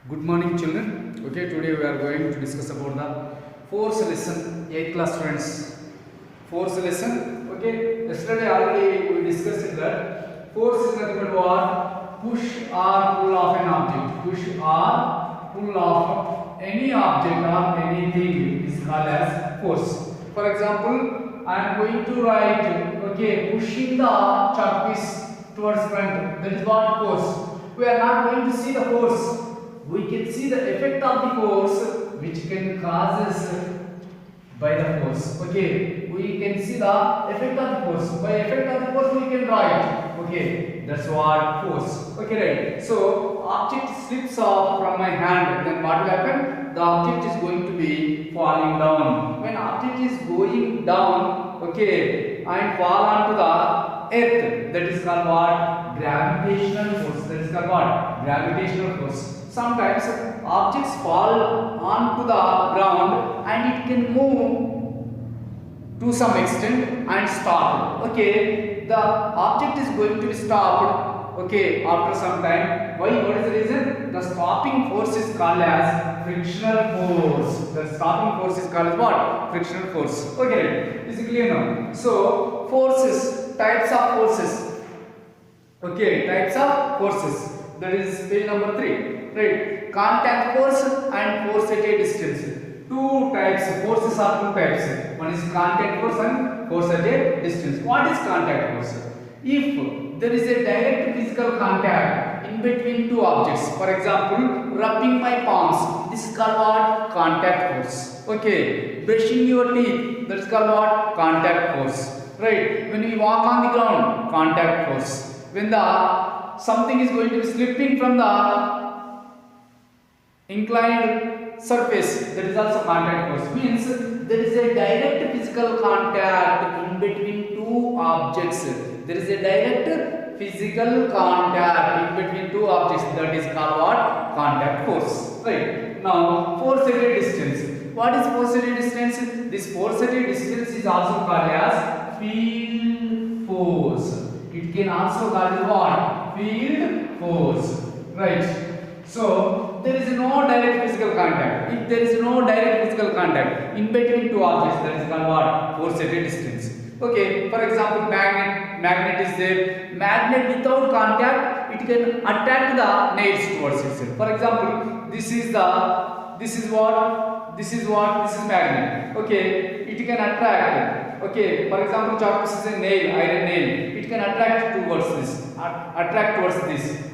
Good morning, children. Okay, today we are going to discuss about the force lesson, 8th class students. Force lesson. Okay, yesterday already we discussed that force is nothing but what? Push or pull of an object. Push or pull of any object or anything is called as force. For example, I am going to write. Okay, pushing the chalk piece towards front. That is what force. We are not going to see the force. We can see the effect of the force which can causes by the force. Okay, we can see the effect of the force. By effect of the force we can write. Okay, that's what force. Okay, right. So object slips off from my hand, then what will happen? The object is going to be falling down. When object is going down, okay, and fall onto the earth, that is called what? Gravitational force. That is called what? Gravitational force. Sometimes objects fall onto the ground and it can move to some extent and stop. Okay, the object is going to be stopped. Okay, after some time. Why? What is the reason? The stopping force is called as frictional force. The stopping force is called as what? Frictional force. Okay, right. Is it clear now? So forces, types of forces. Okay, types of forces. That is page number 3. Right. Contact force and force at a distance. Two types. Forces are two types. One is contact force and force at a distance. What is contact force? If there is a direct physical contact in between two objects, for example, rubbing my palms, this is called what? Contact force. Okay. Brushing your teeth, that is called what? Contact force. Right. When we walk on the ground, contact force. When the something is going to be slipping from the inclined surface, that is also contact force. Means there is a direct physical contact in between two objects. There is a direct physical contact in between two objects, that is called what? Contact force. Right. Now force at a distance. What is force at a distance? This force at a distance is also called as field force. It can also called as what? Field force. Right. So there is no direct physical contact. If there is no direct physical contact in between two objects, that is called what? Force at a distance. Okay, for example, magnet is there. Magnet without contact, it can attract the nails towards itself. For example, this is magnet. Okay, it can attract. Okay, for example, chalk is a nail, iron nail. It can attract towards this.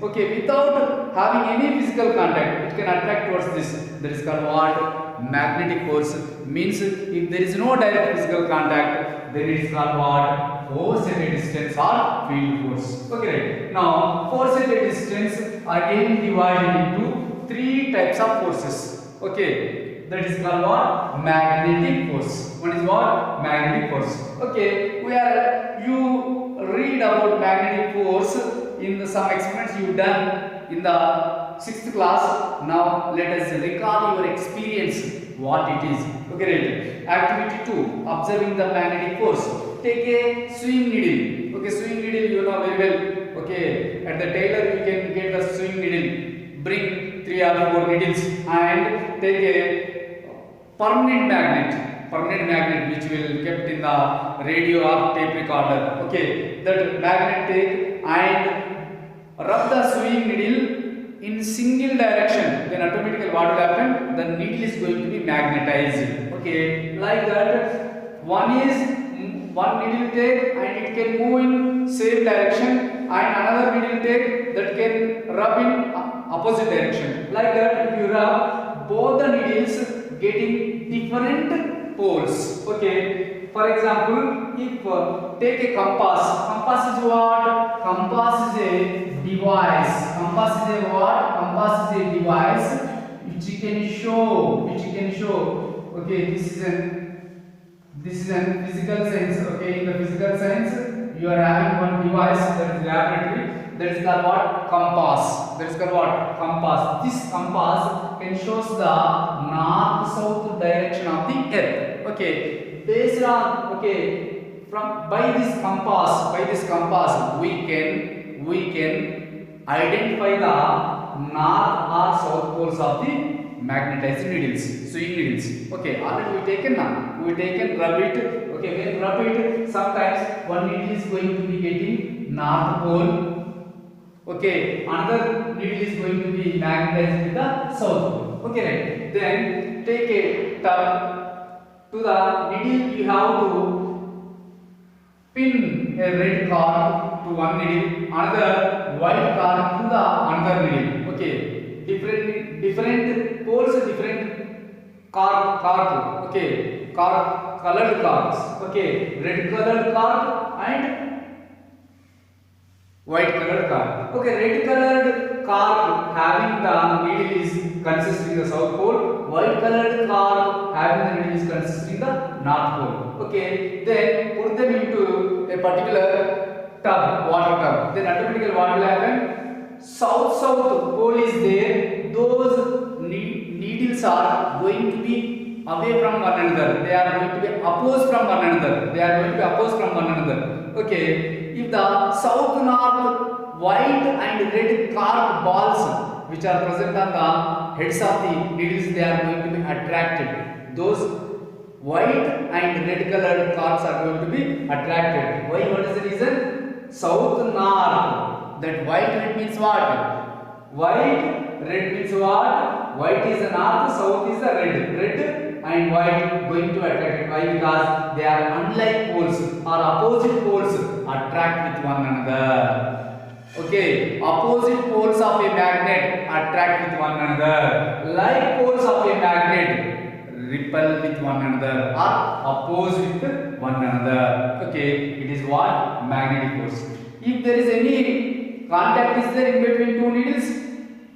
Okay, without having any physical contact, it can attract towards this. That is called what? Magnetic force. Means if there is no direct physical contact, then it is called what? Force at a distance or field force. Okay, right. Now force at a distance again divided into three types of forces. Okay, that is called what? Magnetic force. One is what? Magnetic force. Okay, you read about magnetic force in some experiments you done in the 6th class. Now let us recall your experience what it is. Okay, right. Activity 2, observing the magnetic force. Take a sewing needle. Okay, sewing needle you know very well. Okay, at the tailor you can get the sewing needle. Bring 3 or 4 needles and take a permanent magnet which will kept in the radio or tape recorder. Okay, that magnet take and rub the sewing needle in single direction, then automatically what will happen? The needle is going to be magnetized. Okay, like that. One needle take and it can move in same direction, and another needle take that can rub in opposite direction. Like that, if you rub, both the needles getting different poles. Okay, for example, if take a compass is what? Compass is a device. Compass is a what? Compass is a device which can show. Okay, this is a physical science. Okay, in the physical science you are having one device, that is laboratory, that is called what? Compass. That is called what? Compass. This compass can shows the north south direction of the earth. Okay, based on by this compass we can identify the north or south poles of the magnetized needles, sewing needles. Okay, already we taken now. We taken rub it. Okay, when rub it, sometimes one needle is going to be getting north pole. Okay, another needle is going to be magnetized with the south pole. Okay, right. Then take a tub. To the needle you have to pin a red cord to one needle, another white cord to the another needle. Okay, different poles, different cord. Okay, colored cords. Okay, red colored cord and white colored cord. Okay, red colored cord having the needle is consisting the south pole. White colored cord having the needle is consisting the north pole. Okay, then put them into a particular tub, water tub. Then automatically what will happen? South pole is there. Those needles are going to be away from one another. They are going to be opposed from one another. Okay, if the south north white and red cord balls which are present on the heads of the needles, they are going to be attracted. Those white and red colored cords are going to be attracted. Why? What is the reason? South north. That white red means what? White red means what? White is the north, south is the red. Red and white going to attract it. Why? Because they are unlike poles or opposite poles attract with one another. Okay, opposite poles of a magnet attract with one another. Like poles of a magnet repel with one another or oppose with one another. Okay, it is what? Magnetic force. If there is any contact is there in between two needles,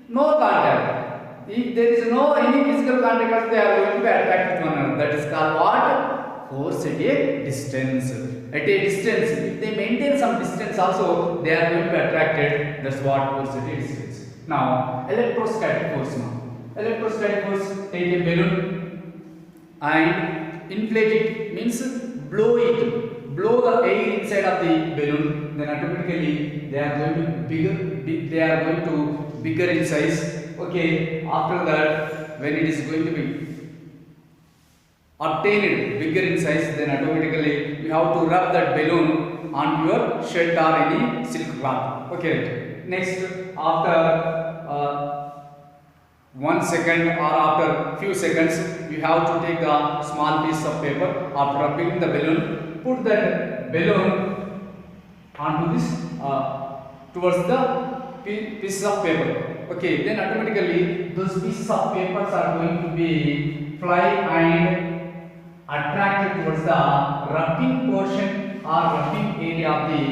no contact. If there is no any physical contact, they are going to be attracted with one another. That is called what? Force at a distance. At a distance, if they maintain some distance also, they are going to be attracted. That's what force at a distance. Now, electrostatic force now. Electrostatic force, take a balloon and inflate it, means blow it. Blow the air inside of the balloon, then automatically they are going to bigger in size. Okay, after that, when it is going to be obtained bigger in size, then automatically you have to rub that balloon on your shirt or any silk cloth. Okay, next after 1 second or after few seconds, you have to take the small piece of paper. After rubbing the balloon, put that balloon onto this towards the pieces of paper. Okay, then automatically those pieces of papers are going to be fly and attracted towards the rubbing portion or rubbing area of the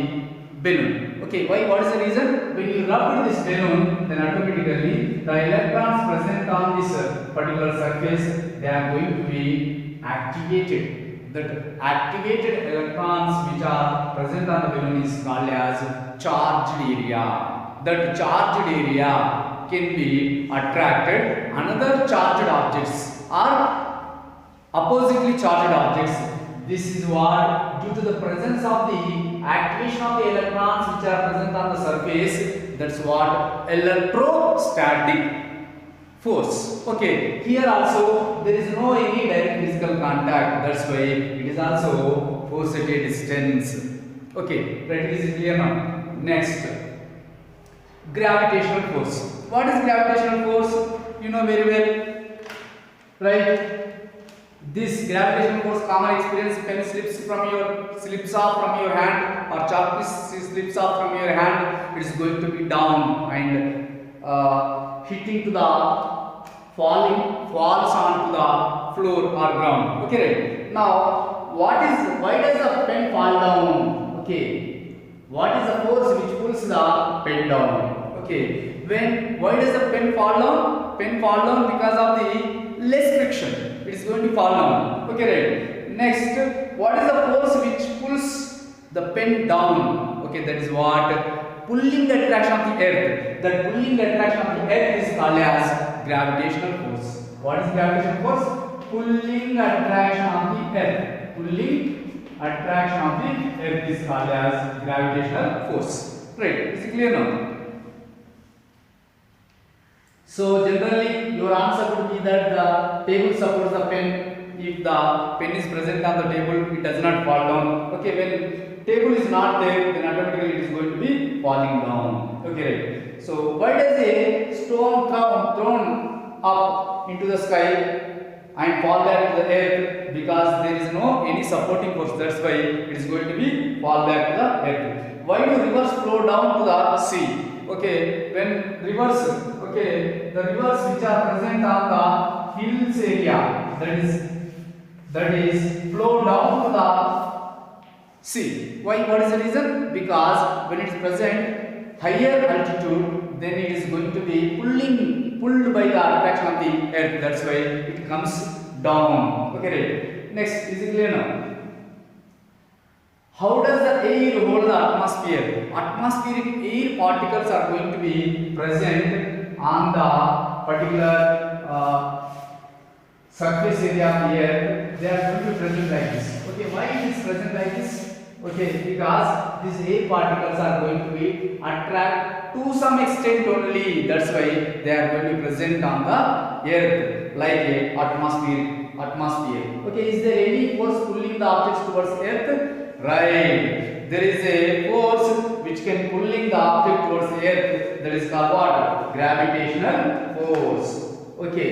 balloon. Okay, why? What is the reason? When you rub this balloon, then automatically the electrons present on this particular surface, they are going to be activated. That activated electrons which are present on the balloon is called as charged area. That charged area can be attracted another charged objects or oppositely charged objects. This is what, due to the presence of the activation of the electrons which are present on the surface, that's what electrostatic force. Okay, here also there is no any direct physical contact, that's why it is also force at a distance. Okay, right, this is clear now. Next, gravitational force. What is gravitational force? You know very well, right? This gravitational force, common experience, pen slips off from your hand, or chalk piece slips off from your hand, it is going to be down and hitting to the falls onto the floor or ground. Okay, right? Now, why does the pen fall down? Okay, what is the force which pulls the pen down? Okay, why does the pen fall down? Pen fall down because of the less friction. It is going to fall down. Okay, right. Next, what is the force which pulls the pen down? Okay, that is what? Pulling attraction of the earth. That pulling attraction of the earth is called as gravitational force. What is gravitational force? Pulling attraction of the earth. Pulling attraction of the earth is called as gravitational force. Right. Is it clear now? So generally your answer would be that the table supports the pen. If the pen is present on the table, it does not fall down. Okay, when table is not there, then automatically it is going to be falling down. Okay, right. So why does a stone thrown up into the sky and fall back to the earth? Because there is no any supporting force. That's why it is going to be fall back to the earth. Why do rivers flow down to the sea? Okay, when rivers, okay, the rivers which are present on the hills area, that is flow down to the sea. Why? What is the reason? Because when it is present higher altitude, then it is going to be pulled by the attraction of the earth. That's why it comes down. Okay, right. Next, is it clear now? How does the air hold the atmosphere? Atmospheric air particles are going to be present on the particular surface area of the earth. They are going to be present like this. Okay, why it is present like this? Okay, because these air particles are going to be attract to some extent only. That's why they are going to be present on the earth like a atmosphere. Okay, is there any force pulling the objects towards earth? Right. There is a force which can pulling the object towards the earth. That is called what? Gravitational force. Okay.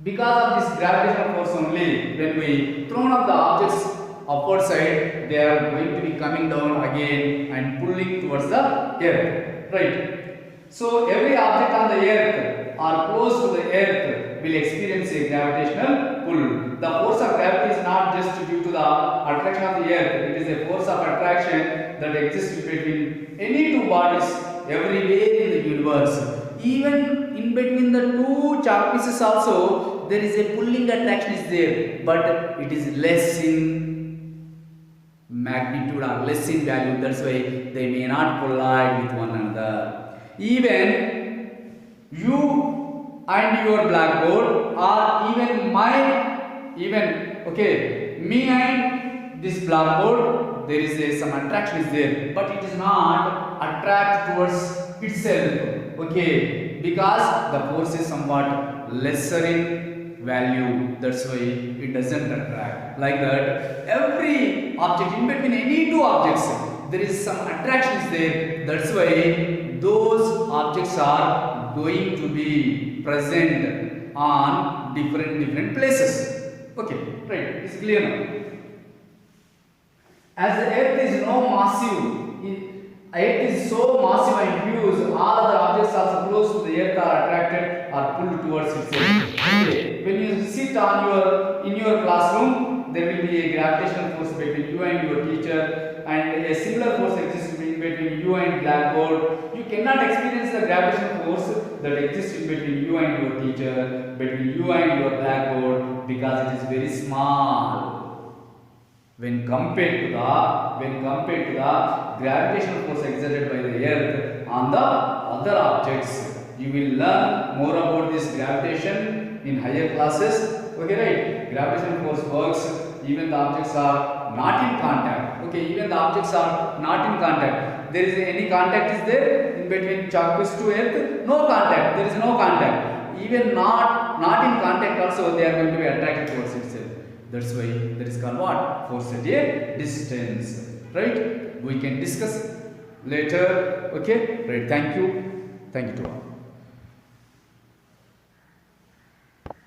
Because of this gravitational force only, when we thrown up the objects upward side, they are going to be coming down again and pulling towards the earth. Right. So every object on the earth or close to the earth will experience a gravitational pull. The force of gravity is not just due to the attraction of the earth. It is a force of attraction that exists between any two bodies everywhere in the universe. Even in between the two chalk pieces also, there is a pulling attraction is there, but it is less in magnitude or less in value. That's why they may not collide with one another. Even you and your blackboard, or me and this blackboard, there is some attraction is there, but it is not attract towards itself. Okay, because the force is somewhat lesser in value. That's why it doesn't attract. Like that, every object in between any two objects, there is some attraction is there. That's why those objects are going to be present on different places. Okay, right, it's clear now. As the earth is earth is so massive and huge, all other objects also close to the earth are attracted or pulled towards itself. Okay, when you sit in your classroom, there will be a gravitational force between you and your teacher, and a similar force exists between you and blackboard. You cannot experience the gravitational force that exists between you and your teacher, between you and your blackboard, because it is very small when compared to the gravitational force exerted by the earth on the other objects. You will learn more about this gravitation in higher classes. Okay, right? Gravitational force works even the objects are not in contact. Okay, even the objects are not in contact. There is any contact is there in between chalk piece to earth? No contact. There is no contact. Even not in contact also, they are going to be attracted towards itself. That's why that is called what? Force at a distance. Right? We can discuss later. Okay? Right. Thank you. Thank you to all.